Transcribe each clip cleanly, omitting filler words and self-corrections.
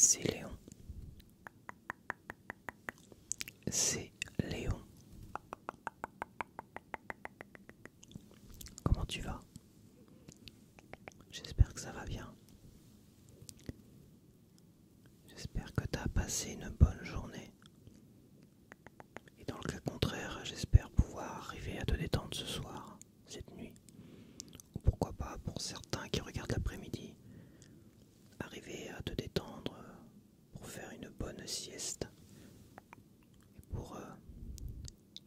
c'est Léon. C'est Léon. Comment tu vas? J'espère que ça va bien. J'espère que tu as passé une bonne journée. Et dans le cas contraire, j'espère pouvoir arriver à te détendre ce soir, cette nuit. Ou pourquoi pas, pour certains qui regardent l'après-midi, arriver à te détendre pour faire une bonne sieste. Et pour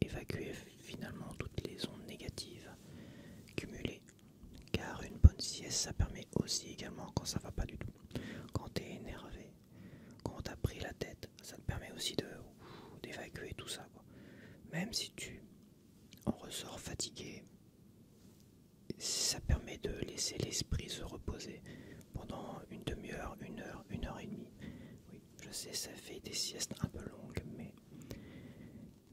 évacuer finalement toutes les ondes négatives cumulées. Car une bonne sieste, ça permet aussi également, quand ça va pas du tout, quand tu es énervé, quand t'as pris la tête, ça te permet aussi d'évacuer tout ça, quoi. Même si tu en ressors fatigué, ça permet de laisser l'esprit se reposer pendant une demi-heure, une heure et demie. Oui, je sais, ça fait des siestes un peu longues, mais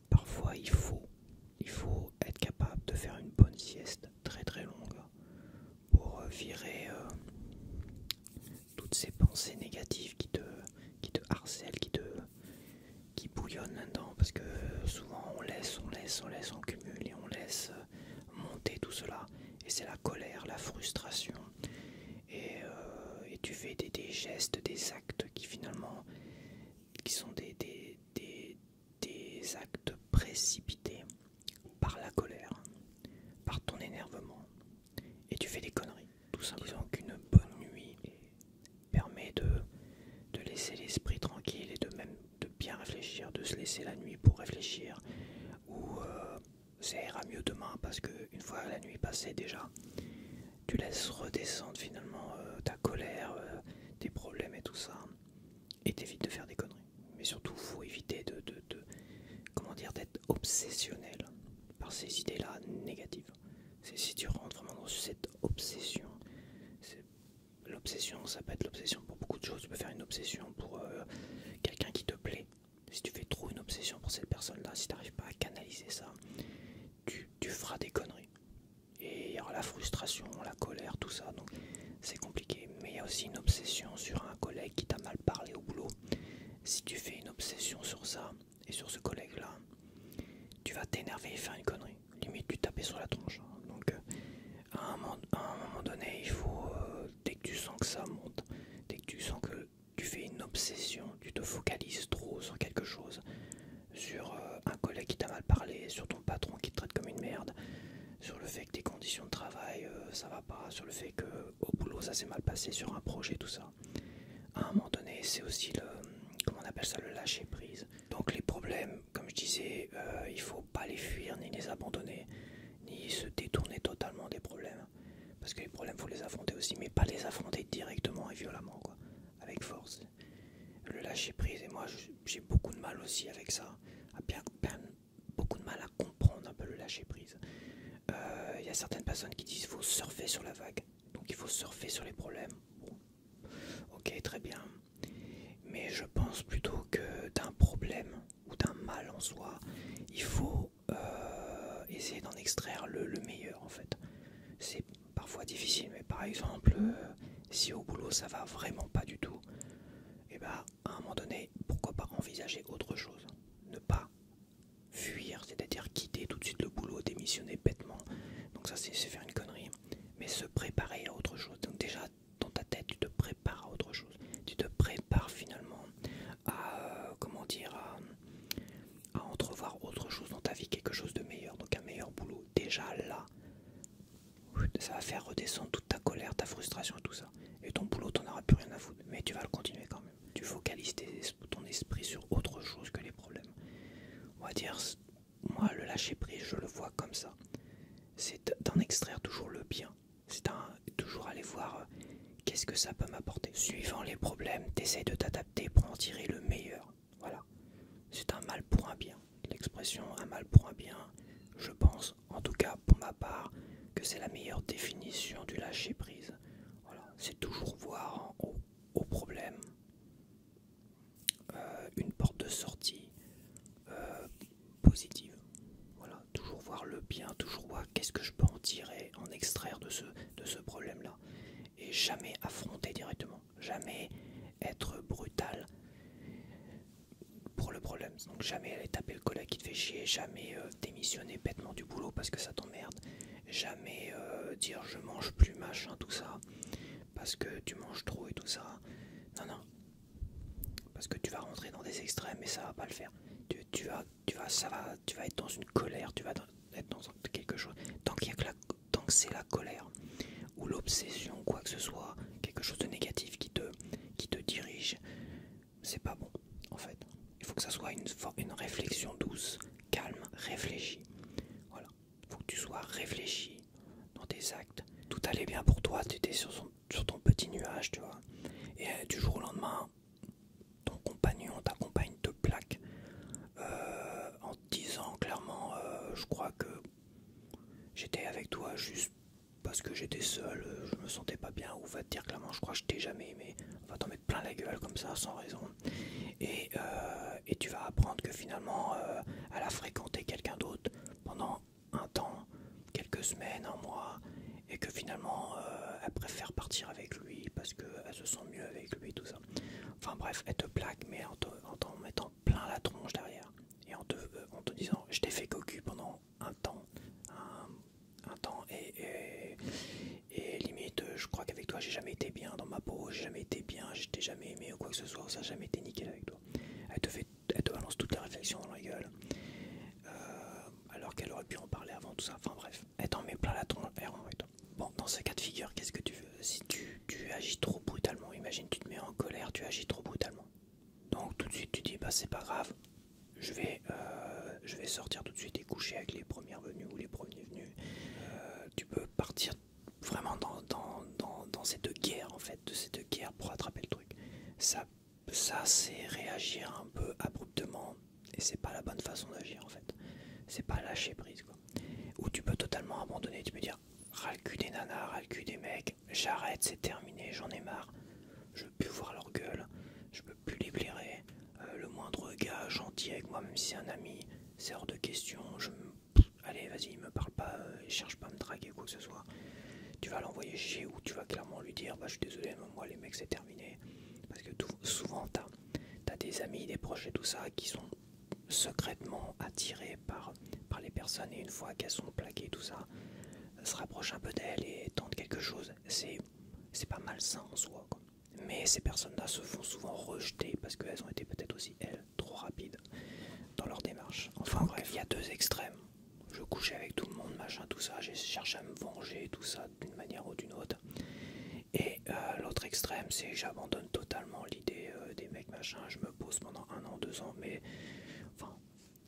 parfois il faut être capable de faire une bonne sieste très très longue pour virer toutes ces pensées négatives qui te harcèlent, qui bouillonnent là-dedans, parce que souvent on cumule et on laisse monter tout cela, et c'est la colère, la frustration, et tu fais des gestes, des actes qui finalement qui sont des actes précipités par la colère, par ton énervement, et tu fais des conneries, tout simplement. Disons qu'une bonne nuit permet de laisser l'esprit tranquille et de bien réfléchir, de se laisser la nuit pour réfléchir, ou ça ira mieux demain, parce que une fois la nuit passée déjà, tu laisses redescendre finalement ta colère, tes problèmes et tout ça, et t'évites de faire des conneries. Mais surtout, faut éviter d'être obsessionnel par ces idées-là négatives. Si tu rentres vraiment dans cette obsession, l'obsession, ça peut être l'obsession pour beaucoup de choses. Tu peux faire une obsession pour quelqu'un qui te plaît. Si tu fais trop une obsession pour cette personne-là, si tu n'arrives pas à canaliser ça, tu feras des conneries. Et il y aura la frustration, la colère, tout ça. Donc c'est compliqué. Mais il y a aussi une obsession sur un collègue qui t'a mal parlé au boulot. Si tu fais une obsession sur ça et sur ce collègue-là, tu vas t'énerver et faire une connerie. Limite, tu taper sur la tronche. Donc à un moment donné, il faut, dès que tu sens que ça monte, dès que tu sens que tu fais une obsession, tu te focalises trop sur quelque chose, sur un collègue qui t'a mal parlé, sur ton patron qui te traite comme une merde, sur le fait que tes conditions de travail ça va pas, sur le fait que au boulot ça s'est mal passé sur un projet, tout ça. À un moment donné, c'est aussi comment on appelle ça, le lâcher prise. Donc les problèmes, comme je disais, il faut pas les fuir ni les abandonner, ni se détourner totalement des problèmes, parce que les problèmes faut les affronter aussi, mais pas les affronter directement et violemment, quoi, avec force. Le lâcher prise, et moi j'ai beaucoup de mal aussi avec ça, beaucoup de mal à comprendre un peu le lâcher prise. Il y a certaines personnes qui disent qu'il faut surfer sur la vague, donc il faut surfer sur les problèmes. Bon. Ok, très bien. Mais je pense plutôt que d'un problème ou d'un mal en soi, il faut essayer d'en extraire le meilleur en fait. C'est parfois difficile, mais par exemple, si au boulot ça va vraiment pas du tout, et à un moment donné, pourquoi pas envisager autre chose? Ne pas fuir, c'est-à-dire quitter tout de suite le boulot, démissionner bêtement. Donc ça c'est faire une connerie, mais se préparer à autre chose. Donc déjà dans ta tête tu te prépares à autre chose, tu te prépares finalement à à entrevoir autre chose dans ta vie, quelque chose de meilleur, donc un meilleur boulot. Déjà là, ça va faire redescendre toute ta colère, ta frustration et tout ça, et ton boulot t'en auras plus rien à foutre, mais tu vas le continuer quand même. Tu focalises ton esprit sur autre chose que les problèmes. On va dire, moi le lâcher prise je le vois comme ça, c'est d'en extraire toujours le bien, c'est toujours aller voir qu'est-ce que ça peut m'apporter. Suivant les problèmes, t'essayes de t'adapter pour en tirer le meilleur. Voilà, c'est un mal pour un bien. L'expression un mal pour un bien, je pense, en tout cas pour ma part, que c'est la meilleure définition du lâcher prise. Voilà, c'est toujours voir au problème une porte de sortie positive. Voilà, toujours voir le bien, toujours voir qu'est-ce que je peux en tirer, en extraire de ce problème-là. Et jamais affronter directement, jamais être brutal problème. Donc jamais aller taper le collègue qui te fait chier, jamais démissionner bêtement du boulot parce que ça t'emmerde, jamais dire je mange plus machin tout ça parce que tu manges trop et tout ça. Non non, parce que tu vas rentrer dans des extrêmes et ça va pas le faire. Tu vas être dans une colère, tu vas être dans quelque chose. Tant que c'est la colère ou l'obsession, quoi que ce soit, quelque chose de négatif qui te dirige, c'est pas bon en fait. Il faut que ça soit une réflexion douce, calme, réfléchie. Voilà. Il faut que tu sois réfléchi dans tes actes. Tout allait bien pour toi, tu étais sur ton petit nuage, tu vois. Et du jour au lendemain, ton compagnon, ta compagne te plaque en te disant clairement je crois que j'étais avec toi juste parce que j'étais seul, je me sentais pas bien, ou va te dire clairement je crois que je t'ai jamais aimé, on va t'en mettre plein la gueule comme ça sans raison, et tu vas apprendre que finalement elle a fréquenté quelqu'un d'autre pendant un temps, quelques semaines, un mois, et que finalement elle préfère partir avec lui parce qu'elle se sent mieux avec lui, tout ça. Enfin bref, elle te plaque mais en t'en mettant plein la tronche derrière, et en te disant je t'ai fait cocu pendant un temps, un temps, et limite je crois qu'avec toi j'ai jamais été bien dans ma peau, j'ai jamais été bien, je t'ai jamais aimé ou quoi que ce soit, ça n'a jamais été nickel avec toi. Elle te balance toutes les réflexions dans la gueule, alors qu'elle aurait pu en parler avant tout ça. Enfin bref, elle t'en met plein la tronche avec toi. Bon, dans ce cas de figure, qu'est-ce que tu veux? Si tu agis trop brutalement, imagine tu te mets en colère, tu agis trop brutalement. Donc tout de suite tu dis bah c'est pas grave, je vais sortir tout de suite et coucher avec les premières venues ou les premiers venus. Tu peux partir vraiment dans cette guerre en fait, de cette guerre pour attraper le truc. Ça c'est réagir un peu abruptement et c'est pas la bonne façon d'agir en fait. C'est pas lâcher prise quoi. Ou tu peux totalement abandonner, tu peux dire ras le cul des nanas, ras le cul des mecs, j'arrête, c'est terminé, j'en ai marre. Je veux plus voir leur gueule, je peux plus les blairer. Le moindre gars gentil avec moi, même si c'est un ami, c'est hors de question. Allez, vas-y, me parle pas, cherche pas à me draguer quoi que ce soit. Tu vas l'envoyer chez ou tu vas clairement lui dire bah je suis désolé, mais moi les mecs c'est terminé. Parce que souvent t'as des amis, des proches et tout ça qui sont secrètement attirés par les personnes, et une fois qu'elles sont plaquées tout ça, se rapprochent un peu d'elles et tentent quelque chose. C'est pas malsain en soi quoi. Mais ces personnes-là se font souvent rejeter parce qu'elles ont été peut-être aussi, elles, trop rapides dans leur démarche. Enfin bref, il y a deux extrêmes. Je couchais avec tout le monde, machin, tout ça, j'ai cherché à me venger, tout ça, d'une manière ou d'une autre. Et l'autre extrême, c'est que j'abandonne totalement l'idée des mecs, machin, je me pose pendant 1 an, 2 ans, mais enfin,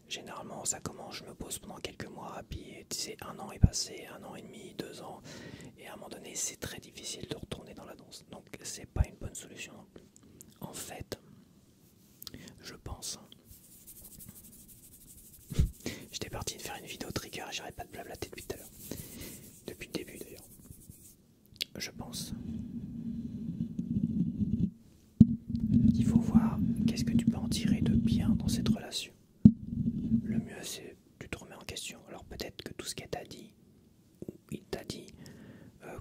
généralement ça commence, je me pose pendant quelques mois, puis tu sais, 1 an est passé, 1 an et demi, 2 ans, et à un moment donné, c'est très difficile de retourner dans la danse. Donc c'est pas une bonne solution non plus. En fait, je pense... J'étais parti de faire une vidéo trigger et j'arrête pas de blablater depuis tout à l'heure. Depuis le début d'ailleurs. Je pense qu'il faut voir qu'est-ce que tu peux en tirer de bien dans cette relation. Le mieux c'est tu te remets en question. Alors peut-être que tout ce qu'elle t'a dit, ou il t'a dit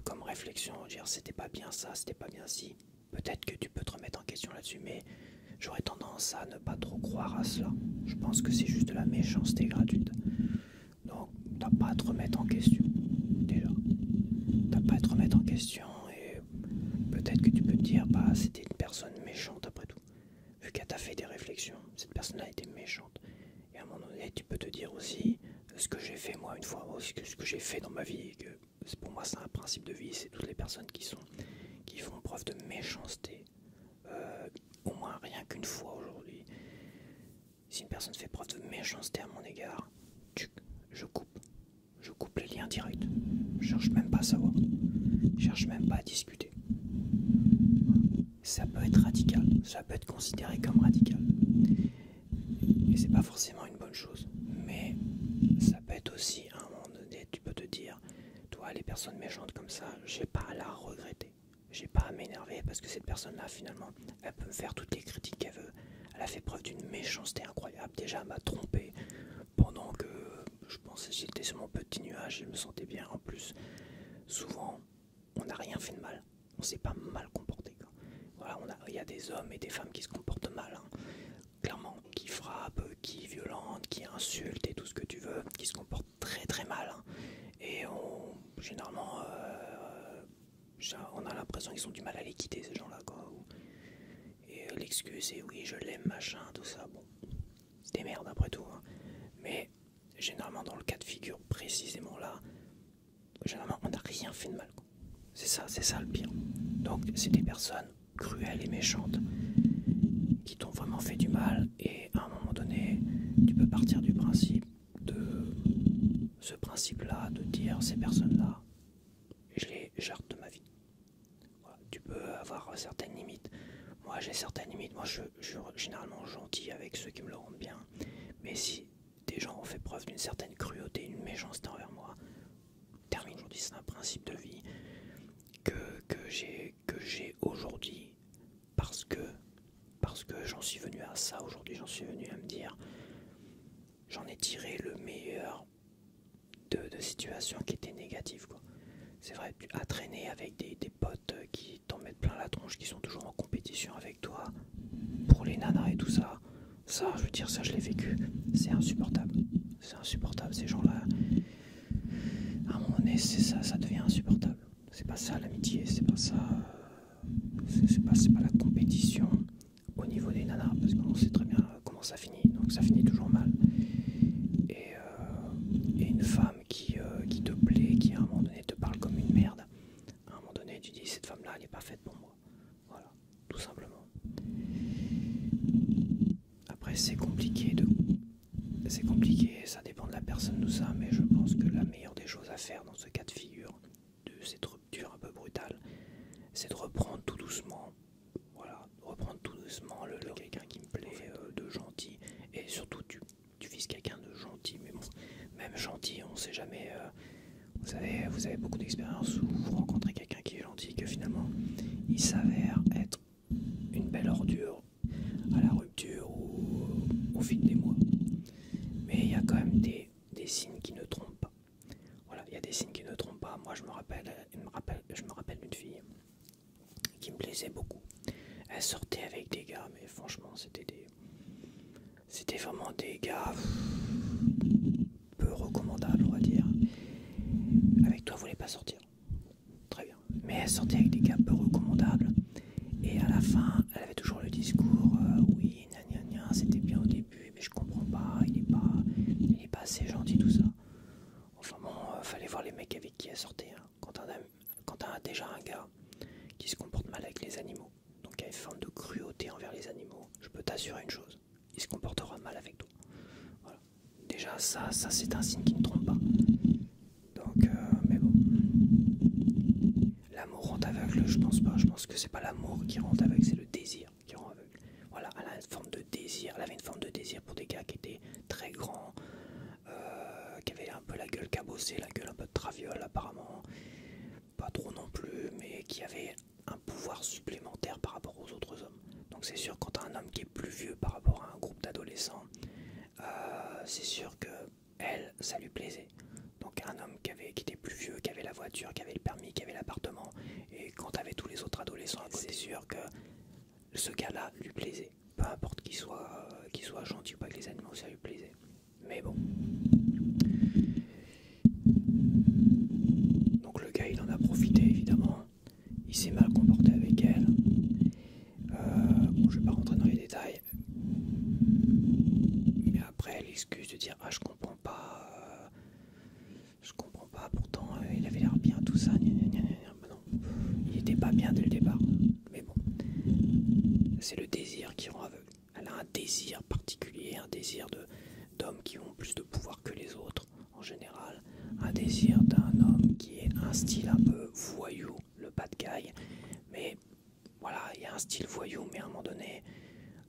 comme réflexion, dire c'était pas bien ça, c'était pas bien ci, peut-être que tu peux te remettre en question là-dessus, mais j'aurais tendance à ne pas trop croire à cela. Je pense que c'est juste de la méchanceté gratuite. Donc t'as pas à te remettre en question, déjà. T'as pas à te remettre en question, et peut-être que tu peux te dire bah c'était une personne méchante après tout. Vu qu'elle t'a fait des réflexions, cette personne-là était méchante. Et à un moment donné, tu peux te dire aussi ce que j'ai fait moi une fois, ce que j'ai fait dans ma vie, que pour moi c'est un principe de vie, c'est toutes les personnes qui font preuve de méchanceté, au moins rien qu'une fois aujourd'hui. Si une personne fait preuve de méchanceté à mon égard, je coupe les liens directs. Je cherche même pas à savoir, je cherche même pas à discuter. Ça peut être radical, ça peut être considéré comme radical. Et c'est pas forcément une bonne chose, mais ça peut être aussi, à un moment donné, tu peux te dire, toi, les personnes méchantes comme ça, j'ai pas à la regretter. J'ai pas à m'énerver parce que cette personne-là, finalement, elle peut me faire toutes les critiques qu'elle veut. Elle a fait preuve d'une méchanceté incroyable. Déjà, elle m'a trompé pendant que je pensais que j'étais sur mon petit nuage, je me sentais bien. En plus, souvent, on n'a rien fait de mal. On s'est pas mal comporté. Voilà, il y a des hommes et des femmes qui se comportent mal, hein, clairement, qui frappent, violentes, qui insultent et tout ce que tu veux, qui se comportent très très mal. Hein. Et généralement, on a l'impression qu'ils ont du mal à les quitter, ces gens-là, quoi. Et l'excuse est oui, je l'aime, machin, tout ça. Bon, c'est des merdes après tout. Hein. Mais généralement, dans le cas de figure précisément là, généralement, on n'a rien fait de mal. C'est ça le pire. Donc, c'est des personnes cruelles et méchantes qui t'ont vraiment fait du mal. Et à un moment donné, tu peux partir du principe de ce principe-là, de dire ces personnes-là, je les jarte de ma vie. Voilà, tu peux avoir certaines limites. Moi, j'ai certaines limites. Moi, je suis généralement gentil avec ceux qui me le rendent bien. Mais si des gens ont fait preuve d'une certaine cruauté, une méchanceté envers moi, termine aujourd'hui. C'est un principe de vie que j'ai aujourd'hui parce que j'en suis venu à ça aujourd'hui. J'en suis venu à me dire, j'en ai tiré le meilleur de situations qui étaient négatives, quoi. C'est vrai, tu as traîné avec des potes qui t'en mettent plein la tronche, qui sont toujours en compétition avec toi pour les nanas et tout ça. Ça, je veux dire, ça je l'ai vécu. C'est insupportable. C'est insupportable, ces gens-là. À un moment donné, ça devient insupportable. C'est pas ça l'amitié, c'est pas ça. C'est pas la compétition au niveau des nanas, parce qu'on sait très bien comment ça finit. Donc ça finit toujours mal. Et une femme qui te plaît, qui à un moment donné te parle comme une merde, à un moment donné tu dis cette femme-là elle est pas faite pour moi. Voilà, tout simplement. Après c'est compliqué, ça dépend de la personne, tout ça, mais je pense que la meilleure des choses à faire dans ce cas de figure, de cette rupture un peu brutale, c'est de reprendre tout doucement. Voilà, reprendre tout doucement le quelqu'un qui me plaît, de gentil, et surtout tu vises quelqu'un de gentil, mais bon, même gentil, on sait jamais. Vous avez beaucoup d'expérience où vous rencontrez quelqu'un qui est gentil, que finalement il s'avère être une belle ordure à la rupture ou au fil des mois. Mais il y a quand même des signes qui ne trompent pas. Voilà, il y a des signes qui ne trompent pas. Moi je me rappelle d'une fille qui me plaisait beaucoup. Elle sortait avec des gars, mais franchement c'était vraiment des gars peu recommandables, on va dire. Avec toi, elle voulait pas sortir. Très bien. Mais elle sortait avec des gars peu recommandables. Et à la fin, elle avait toujours le discours oui, gna gna gna, c'était bien au début, mais je comprends pas, il est pas assez gentil, tout ça. Enfin bon, fallait voir les mecs avec qui elle sortait. Hein. Quand t'as déjà un gars qui se comporte mal avec les animaux, donc qui a une forme de cruauté envers les animaux, je peux t'assurer une chose, il se comportera mal avec toi. Voilà. Déjà, ça c'est un signe qui ne trompe pas. Donc, mais bon. L'amour rend aveugle, je pense pas. Je pense que c'est pas l'amour qui rend aveugle, c'est le désir qui rend aveugle. Voilà, elle a une forme de désir. Elle avait une forme de désir pour des gars qui étaient très grands, qui avaient un peu la gueule cabossée, la gueule un peu de traviole apparemment. Pas trop non plus, mais qui avaient un pouvoir supplémentaire par rapport aux autres hommes. Donc c'est sûr, quand t'as un homme qui est plus vieux par rapport à un groupe d'adolescents, c'est sûr que elle, ça lui plaisait. Donc un homme qui était plus vieux, qui avait la voiture, qui avait le permis, qui avait l'appartement, et quand t'avais tous les autres adolescents à côté, c'est sûr que ce gars-là lui plaisait. Peu importe qu'il soit gentil ou pas avec les animaux, ça lui plaisait. Mais bon. Donc le gars, il en a profité évidemment. Il s'est mal comporté avec elle. Bon, je vais pas rentrer dans les détails. Mais après, l'excuse de dire je comprends pas, pourtant il avait l'air bien, tout ça. Non, il était pas bien dès le départ. Mais bon, c'est le désir qui rend aveugle. Elle a un désir particulier, un désir d'hommes qui ont plus de pouvoir que les autres en général, un désir d'un homme qui est un style un peu voyou, le bad guy. Mais voilà, il y a un style voyou, mais à un moment donné,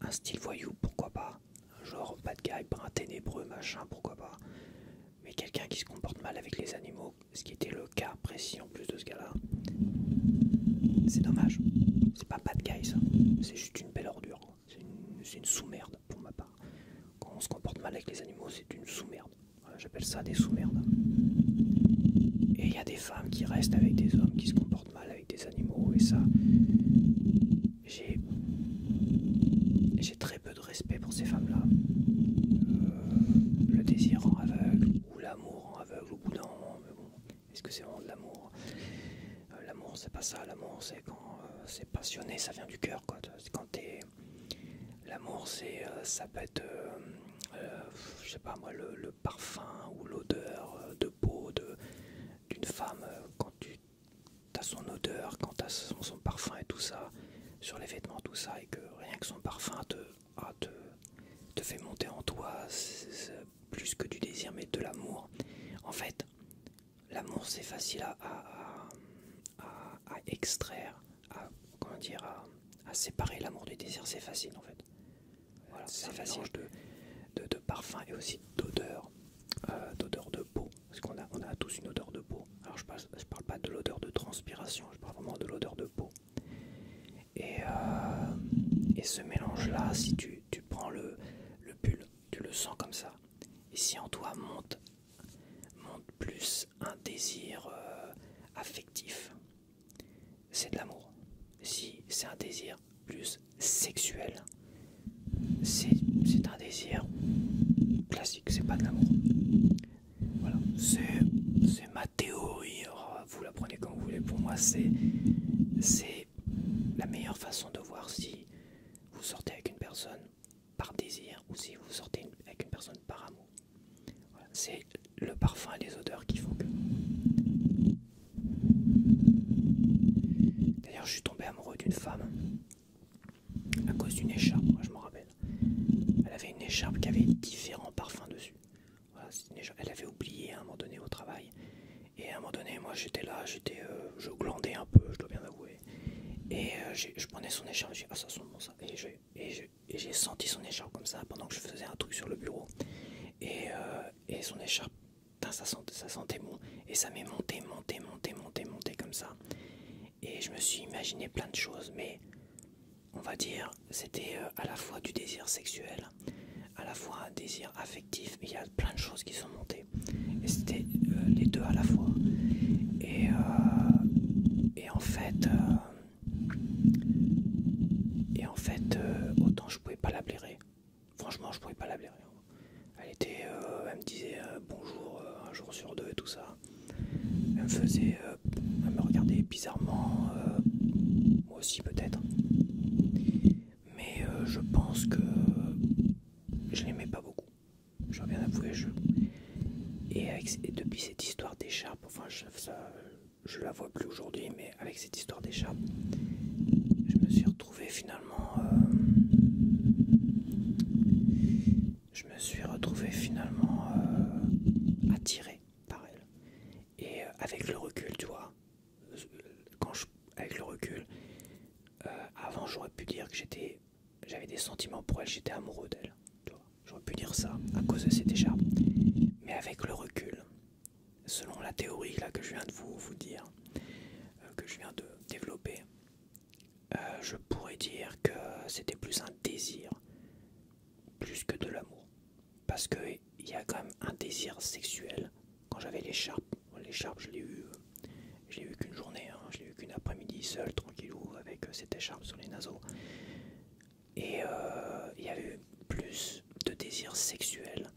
un style voyou, pourquoi pas? Genre bad guy, brun ténébreux, machin, pourquoi pas? Mais quelqu'un qui se comporte mal avec les animaux, ce qui était le cas précis en plus de ce gars-là, c'est dommage. C'est pas bad guy ça, c'est juste une belle ordure. C'est une sous-merde pour ma part. Quand on se comporte mal avec les animaux, c'est une sous-merde. Voilà, j'appelle ça des sous-merdes. Et il y a des femmes qui restent avec des hommes qui se comportent mal avec des animaux, et ça, j'ai très peu de respect pour ces femmes-là. pas ça. L'amour, c'est quand c'est passionné, ça vient du cœur, quoi. C'est quand t'es... L'amour, ça peut être, je sais pas moi, le parfum ou l'odeur de peau d'une femme, quand tu as son odeur, quand tu as son parfum et tout ça, sur les vêtements, tout ça, et que rien que son parfum te fait monter en toi, c'est plus que du désir, mais de l'amour. En fait, l'amour, c'est facile à extraire, comment dire, à séparer l'amour du désir, c'est facile en fait. Voilà, c'est un mélange de parfum et aussi d'odeur, d'odeur de peau, parce on a tous une odeur de peau. Alors je parle pas de l'odeur de transpiration, je parle vraiment de l'odeur de peau. Et ce mélange-là, si tu prends le pull, tu le sens comme ça, et si en toi monte plus un désir affectif, c'est de l'amour. Si c'est un désir plus sexuel, c'est un désir classique, c'est pas de l'amour. Voilà, c'est ma théorie. Alors, vous la prenez comme vous voulez. Pour moi, c'est la meilleure façon de voir si vous sortez avec une personne par désir ou si vous sortez avec une personne par amour. Voilà, c'est le parfum et les odeurs qui font que. D'ailleurs, je suis tombé amoureux d'une femme à cause d'une écharpe, moi je m'en rappelle. Elle avait une écharpe qui avait différents parfums dessus. Voilà, elle avait oublié à un moment donné au travail. Et à un moment donné, moi j'étais là, je glandais un peu, je dois bien avouer. Et je prenais son écharpe, je dis ah ça sent bon ça. Et j'ai senti son écharpe comme ça pendant que je faisais un truc sur le bureau. Et son écharpe, ça sentait bon. Et ça m'est monté comme ça. Et je me suis imaginé plein de choses, mais on va dire c'était à la fois du désir sexuel, à la fois un désir affectif, mais il y a plein de choses qui sont montées. Et c'était les deux à la fois. Et en fait, autant je pouvais pas la blairer. Franchement, je pouvais pas la blairer. Elle me disait bonjour un jour sur deux et tout ça. Elle me regardait bizarrement, moi aussi peut-être. Mais je pense que je l'aimais pas beaucoup. Je dois bien avouer. Et depuis cette histoire d'écharpe, enfin je la vois plus aujourd'hui, mais avec cette histoire d'écharpe, je me suis retrouvé finalement attiré par elle. Et avec le recul, tu vois, avec le recul, avant j'aurais pu dire que j'avais des sentiments pour elle, j'étais amoureux d'elle. J'aurais pu dire ça à cause de cette écharpe. Mais avec le recul, selon la théorie là que je viens de vous dire, que je viens de développer, je pourrais dire que c'était plus un désir, plus que de l'amour. Parce qu'il y a quand même un désir sexuel. Quand j'avais l'écharpe, je l'ai eu qu'une journée, hein, je l'ai eu qu'une après-midi seul, tranquillou, avec cette écharpe sur les naseaux. Et il y avait plus de désir sexuel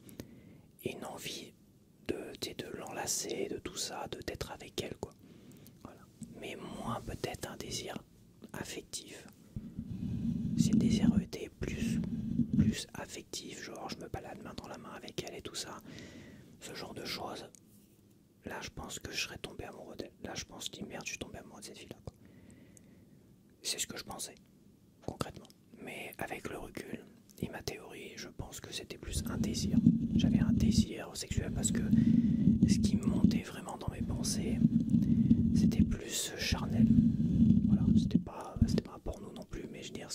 et une envie de l'enlacer, de tout ça, d'être avec elle, quoi. Voilà. Mais moins peut-être un désir affectif. Si le désir était plus affectif, genre je me balade main dans la main avec elle et tout ça, ce genre de choses, là je pense que je serais tombé amoureux d'elle. Là je pense que merde, je suis tombé amoureux de cette fille-là, quoi. C'est ce que je pensais, concrètement. Mais avec le recul et ma théorie, je pense que c'était plus un désir. J'avais un désir sexuel parce que ce qui montait vraiment dans mes pensées, c'était plus charnel. Voilà, c'était pas un porno non plus, mais je veux dire,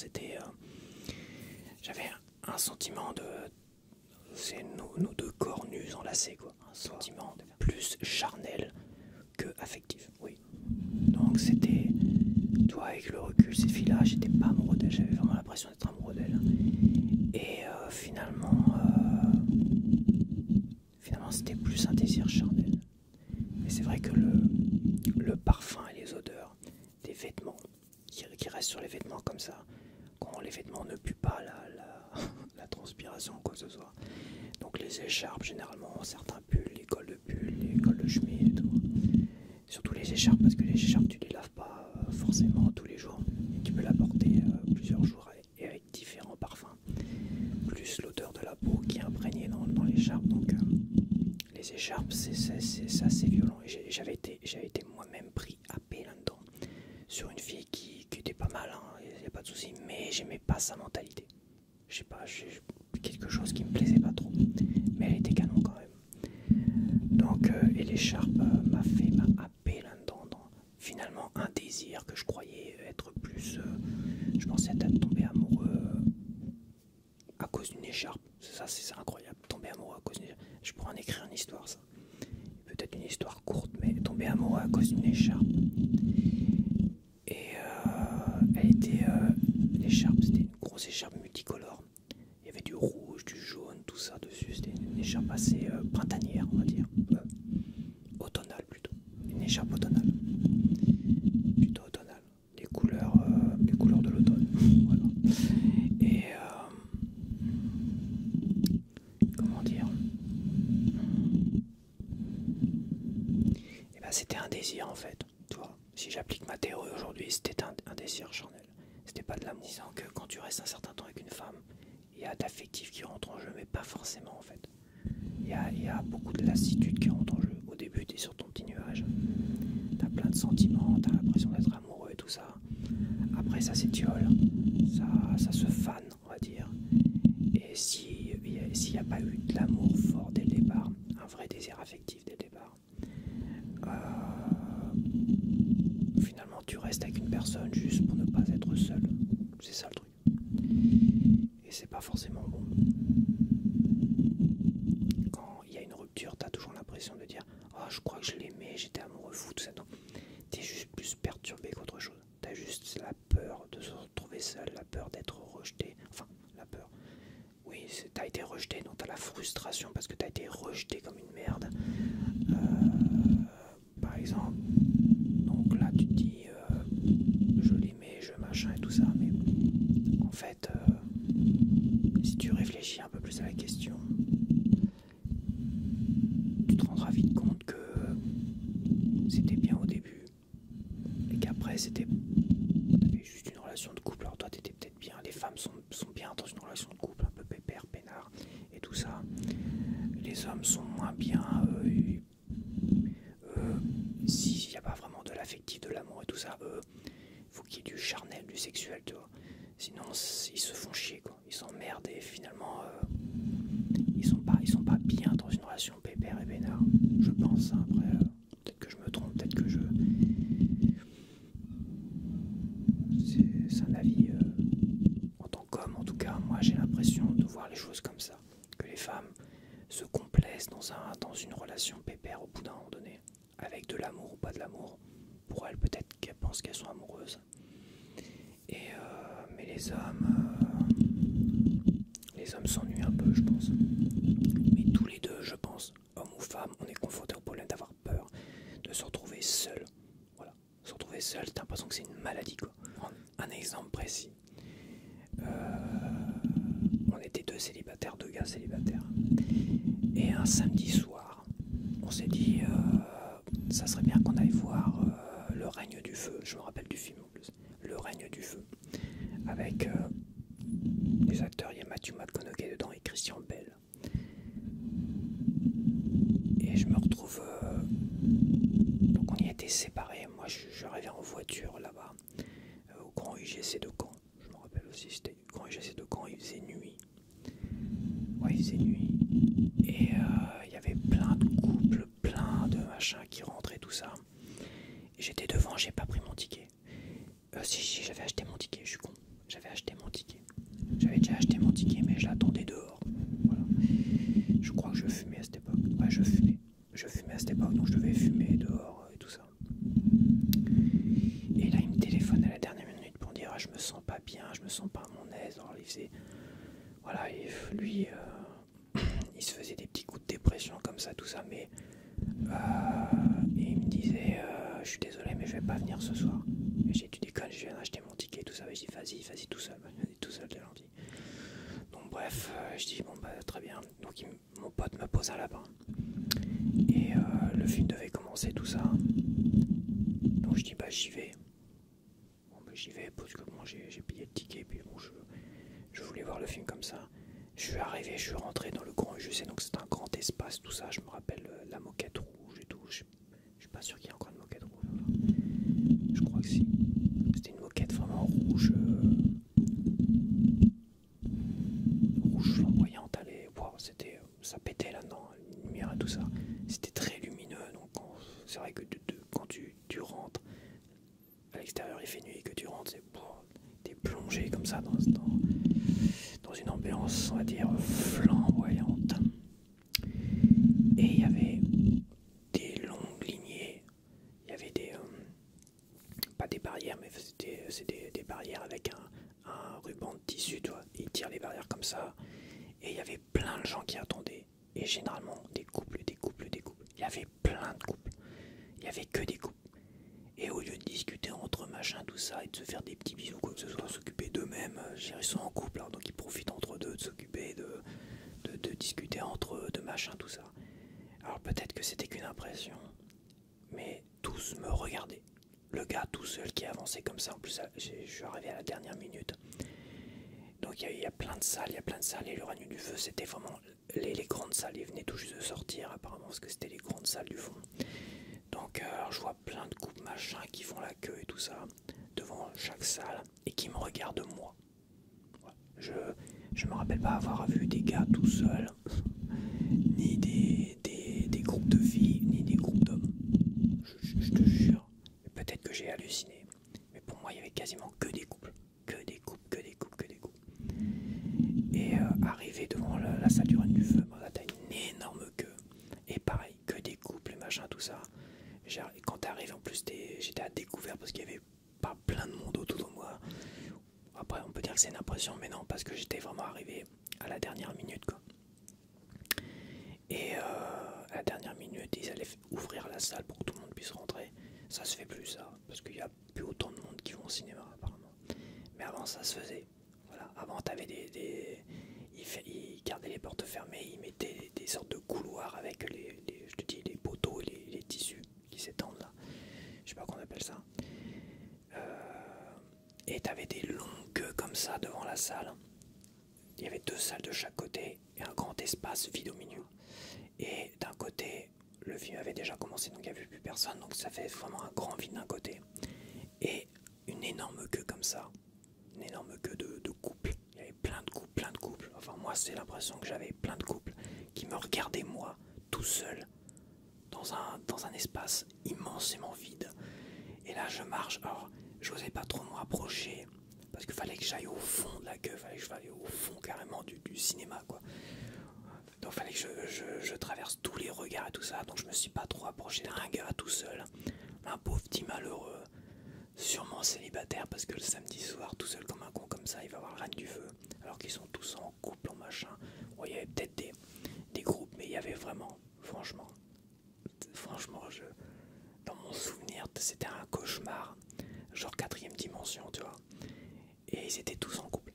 j'avais un sentiment c'est nos deux corps nus enlacés, quoi. Un sentiment plus charnel que affectif, oui. Donc c'était, toi avec le recul, cette fille-là, j'étais pas amoureux d'elle, j'avais vraiment l'impression d'être amoureux d'elle. Et finalement c'était plus un désir charnel. Mais c'est vrai que le parfum et les odeurs des vêtements qui restent sur les vêtements comme ça, quand les vêtements ne puent pas la transpiration ou quoi que ce soit. Donc les écharpes, généralement, certains pulls, les cols de pull, les cols de chemise et tout. Surtout les écharpes, parce que les écharpes, tu les laves pas forcément tous les jours. Et tu peux la porter plusieurs jours et avec différents parfums. Plus l'odeur de la peau qui est imprégnée dans l'écharpe. Donc les écharpes, c'est assez violent. Et j'avais été moi-même pris happé là-dedans. Sur une fille qui était pas mal, il n'y a pas de souci. Mais j'aimais pas sa mentalité. Je sais pas, quelque chose qui me plaisait pas trop. Mais elle était canon quand même. Donc, et l'écharpe m'a happé là-dedans. Finalement, un désir que je croyais être plus. Je pensais être tombé amoureux à cause d'une écharpe. Ça, c'est incroyable. Tomber amoureux à cause d'une écharpe. Je pourrais en écrire une histoire, ça. Peut-être une histoire courte, mais tomber amoureux à cause d'une écharpe. Et elle était. L'écharpe, c'était une grosse écharpe multicolore. Il y avait du rouge, du jaune, tout ça dessus. C'était une écharpe assez printanière, on va dire. Automnale plutôt. Une écharpe automnale. Plutôt automnale. Les couleurs de l'automne. Voilà. Et comment dire, et ben c'était un désir en fait. Tu vois, si j'applique ma théorie aujourd'hui, c'était un désir charnel. C'était pas de l'amour. Disant que quand tu restes un certain temps avec une femme, il y a d'affectif qui rentre en jeu, mais pas forcément en fait. Il y a beaucoup de lassitude qui rentre en jeu. Au début, tu es sur ton petit nuage. T'as plein de sentiments, t'as l'impression d'être amoureux et tout ça. Après, ça s'étiole, ça se fane, on va dire. Et s'il n'y a pas eu de l'amour fort dès le départ, un vrai désir affectif dès le départ, finalement, tu restes avec une personne juste pour ne pas être seul. C'est ça le truc. Et c'est pas forcément bon. Quand il y a une rupture, t'as toujours l'impression de dire « Oh, je crois que je l'aimais, j'étais amoureux fou, tout ça. » Non, t'es juste plus perturbé qu'autre chose. T'as juste la peur de se retrouver seul, la peur d'être rejeté. Enfin, la peur. Oui, t'as été rejeté, donc t'as la frustration parce que t'as été rejeté comme une merde. Par exemple, donc là tu te dis je l'aimais, je machin et tout ça, mais en fait, si tu réfléchis un peu plus à la question, tu te rendras vite compte que c'était bien au début et qu'après t'avais juste une relation de couple. Alors toi t'étais peut-être bien, les femmes sont bien dans une relation de couple un peu pépère, peinard et tout ça. Les hommes sont moins bien s'il n'y a pas vraiment de l'affectif, de l'amour et tout ça. Faut qu'il y ait du charnel, du sexuel, tu vois. Sinon ils se font chier quoi, ils s'emmerdent et finalement ils sont pas bien dans une relation pépère et peinard. Je pense, hein. Après peut-être que je me trompe, peut-être que c'est un avis en tant qu'homme. En tout cas, moi j'ai l'impression de voir les choses comme ça, que les femmes se complaisent dans une relation pépère au bout d'un moment donné, avec de l'amour ou pas de l'amour. Pour elles, peut-être qu'elles pensent qu'elles sont amoureuses. Et mais les hommes s'ennuient un peu, je pense. Mais tous les deux, je pense, hommes ou femmes, on est confrontés au problème d'avoir peur de se retrouver seul. Voilà, se retrouver seul, t'as l'impression que c'est une maladie quoi. Un exemple précis. On était deux gars célibataires. Et un samedi soir, on s'est dit, ça serait bien qu'on aille voir Le Règne du Feu. Je me rappelle du film en plus. Le Règne du Feu. Avec les acteurs, il y a Matthew McConaughey dedans et Christian Bale. Et je me retrouve... donc on y était séparés. Moi je rêvais en voiture là-bas. Au grand UGC de Caen. Je me rappelle aussi, c'était le grand UGC de Caen, il faisait nuit. Ouais, il faisait nuit. Et il y avait plein de couples, plein de machins qui rentraient, tout ça. Et j'étais devant, j'ai pas pris mon ticket. Si, j'avais acheté mon ticket, je suis con. J'avais acheté mon ticket. J'avais déjà acheté mon ticket, mais je l'attendais dehors. Voilà. Je crois que je fumais à cette époque. Ouais, je fumais. Je fumais à cette époque, donc je devais fumer dehors et tout ça. Et là, il me téléphone à la dernière minute pour dire je me sens pas bien, je me sens pas à mon aise. Alors, il faisait. Voilà, lui, il se faisait des petits coups de dépression comme ça, tout ça, mais. Et il me disait je suis désolé, mais je vais pas venir ce soir. Et j'ai dit tu déconnes, je viens d'acheter mon ticket, tout ça. Et je dis vas-y tout seul, vas-y tout seul, t'es gentil. Donc bref, je dis bon bah très bien. Donc mon pote me pose un lapin. Et le film devait commencer, tout ça. Donc je dis bah j'y vais. j'ai payé le ticket, puis bon, je voulais voir le film comme ça. Je suis arrivé, je suis rentré dans le grand UGC, donc c'est un grand espace, tout ça. Je me rappelle la moquette rouge et tout. Je suis pas sûr qu'il y ait encore une moquette rouge. Je crois que si. C'était une moquette vraiment rouge. Rouge flamboyante. Allez, wow, c'était, ça pétait là-dedans, la lumière et tout ça. C'était très lumineux, donc c'est vrai que quand tu rentres, à l'extérieur il fait nuit, et que tu rentres, c'est t'es plongé comme ça dans une ambiance, on va dire, flamboyante. Et il y avait des longues lignées, il y avait pas des barrières, mais c'est des barrières avec un ruban de tissu, tu vois. Ils tirent les barrières comme ça, et il y avait plein de gens qui attendaient, et généralement des couples. Il y avait plein de couples, il y avait que des couples. Et au lieu de discuter entre machin, tout ça, et de se faire des petits bisous, quoi que ce soit, s'occuper d'eux-mêmes, ils sont en couple, alors donc ils profitent entre eux de s'occuper, de discuter entre eux, de machin, tout ça. Alors peut-être que c'était qu'une impression, mais tous me regardaient. Le gars tout seul qui avançait comme ça, en plus je suis arrivé à la dernière minute. Donc il y a plein de salles, et le règne du feu, c'était vraiment les grandes salles, ils venaient tout juste de sortir apparemment, parce que c'était les grandes salles du fond. Donc alors je vois plein de couples machin qui font la queue et tout ça devant chaque salle et qui me regardent moi. Je me rappelle pas avoir vu des gars tout seuls, ni des groupes de filles, ni des groupes d'hommes. Je te jure, peut-être que j'ai halluciné, mais pour moi il y avait quasiment que des couples. Et arrivé devant la salle du règne du feu, là t'as une énorme queue. Et pareil, que des couples et machin, tout ça. Quand t'arrives, en plus, j'étais à découvert parce qu'il y avait pas plein de monde autour de moi. Après, on peut dire que c'est une impression, mais non, parce que j'étais vraiment arrivé à la dernière minute, quoi. Et à la dernière minute, ils allaient ouvrir la salle pour que tout le monde puisse rentrer. Ça se fait plus, ça, parce qu'il n'y a plus autant de monde qui vont au cinéma, apparemment. Mais avant, ça se faisait. Voilà. Avant, t'avais ils gardaient les portes fermées, ils mettaient des sortes de couloirs avec je te dis, les poteaux et les tissus qui s'étendent là. Je sais pas qu'on appelle ça. Et t'avais des longues queues comme ça devant la salle. Il y avait 2 salles de chaque côté et un grand espace vide au milieu. Et d'un côté, le film avait déjà commencé, donc il n'y avait plus personne, donc ça fait vraiment un grand vide d'un côté. Et une énorme queue comme ça, une énorme queue de couples. Il y avait plein de couples. Enfin, moi, c'est l'impression que j'avais plein de couples qui me regardaient, moi, tout seul, dans un espace immensément vide. Et là, je marche. Alors, j'osais pas trop me rapprocher parce qu'il fallait que j'aille au fond de la queue, fallait que je aille au fond carrément du cinéma, quoi. Donc, fallait que je traverse tous les regards et tout ça. Donc, je me suis pas trop approché d'un gars tout seul, un pauvre petit malheureux. Sûrement célibataire parce que le samedi soir, tout seul comme un con comme ça, il va avoir le règne du feu. Alors qu'ils sont tous en couple, en machin. Bon, il y avait peut-être des groupes, mais il y avait vraiment, franchement, dans mon souvenir, c'était un cauchemar. Genre 4ème dimension, tu vois. Et ils étaient tous en couple.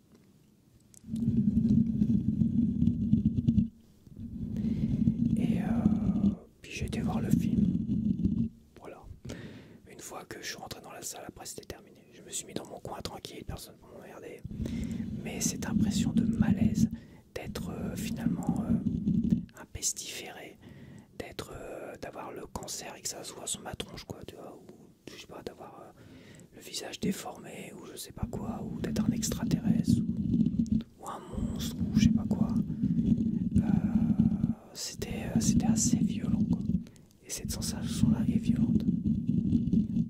Et puis j'ai été voir le film. Voilà. Une fois que je suis rentré dans la salle, après c'était terminé. Je me suis mis dans mon coin tranquille, personne ne m'emmerdait. Mais cette impression de malaise, d'être finalement un pestiféré, d'avoir le cancer et que ça se voit sur ma tronche, quoi, tu vois, ou je sais pas, d'avoir le visage déformé, ou je sais pas quoi, ou d'être un extraterrestre, ou un monstre, ou je sais pas quoi. C'était assez violent, quoi. Et cette sensation-là est violente.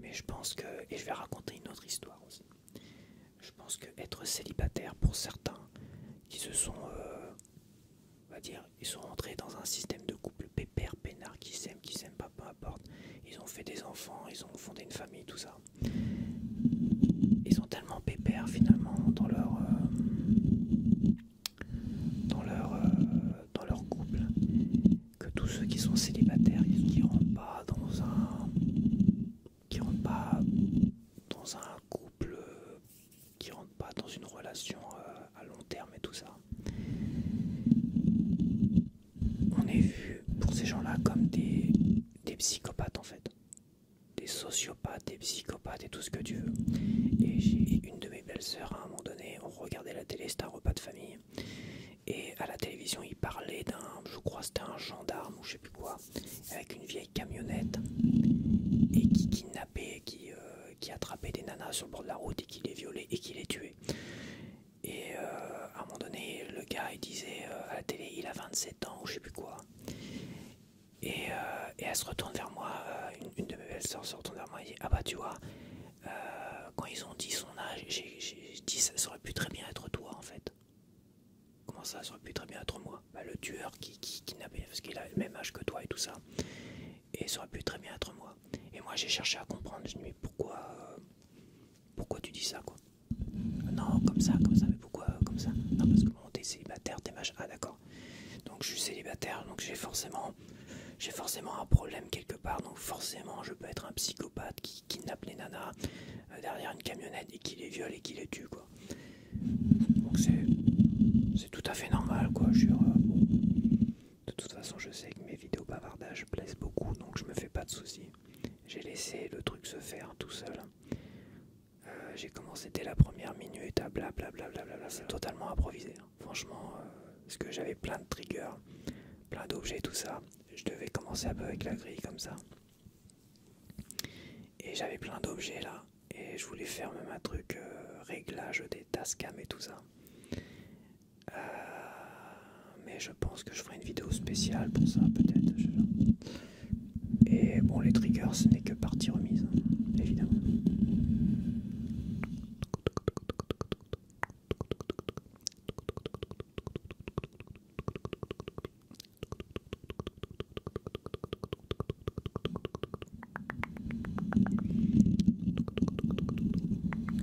Mais je pense que, et je vais raconter une autre histoire aussi, je pense que être célibataire pour certains qui se sont, on va dire, ils sont rentrés dans un système de couple pépère, peinard, qui s'aiment pas, peu importe, ils ont fait des enfants, ils ont fondé une famille, tout ça. Ils sont tellement pépères finalement dans leur couple que tous ceux qui sont célibataires, qui rentrent pas dans un couple, qui rentrent pas dans une relation à long terme et tout ça, on est vu pour ces gens-là comme des psychopathes en fait, des sociopathes, des psychopathes et tout ce que tu veux. Et j'ai une de mes belle-sœur à un moment donné, on regardait la télé, c'était un repas de famille. Et à la télévision, il parlait d'un, je crois c'était un gendarme ou je sais plus quoi, avec une vieille camionnette et qui kidnappait, qui attrapait des nanas sur le bord de la route et qui les violait et qui les tuait. Et à un moment donné, le gars il disait à la télé, il a 27 ans ou je sais plus quoi. Et elle se retourne vers moi, une de mes belles-sœurs se retourne vers moi et dit ah bah tu vois, quand ils ont dit son âge, j'ai dit ça aurait pu très bien être toi en fait. Comment ça aurait pu très bien être moi? Bah, le tueur qui kidnappait, parce qu'il a le même âge que toi et tout ça. Et ça aurait pu très bien être moi. Et moi j'ai cherché à comprendre, je me dis mais pourquoi tu dis ça quoi? Non comme ça, mais pourquoi comme ça? Non parce que bon t'es célibataire, t'es machin. Ah d'accord. Donc je suis célibataire, donc j'ai forcément un problème quelque part, donc forcément je peux être un psychopathe qui kidnappe les nanas derrière une camionnette et qui les viole et qui les tue quoi. Donc c'est tout à fait normal quoi. Bon, de toute façon je sais que mes vidéos bavardages plaisent beaucoup, donc je me fais pas de soucis. J'ai laissé le truc se faire tout seul. J'ai commencé dès la première minute à blablabla, c'est totalement improvisé. Hein. Franchement, parce que j'avais plein de triggers, plein d'objets, tout ça. Je devais commencer un peu avec la grille comme ça. Et j'avais plein d'objets là. Et je voulais faire même un truc réglage des tascam et tout ça. Mais je pense que je ferai une vidéo spéciale pour ça peut-être. Et bon les triggers ce n'est que partie remise, hein, évidemment.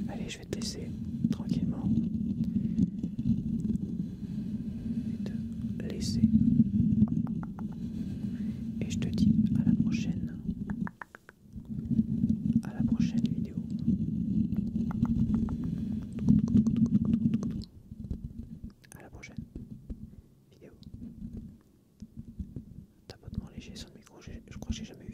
Allez, je vais te laisser tranquillement. Je vais te laisser. Et je te dis à la prochaine. À la prochaine vidéo. À la prochaine vidéo. Tapotement léger sur le micro. Je crois que j'ai jamais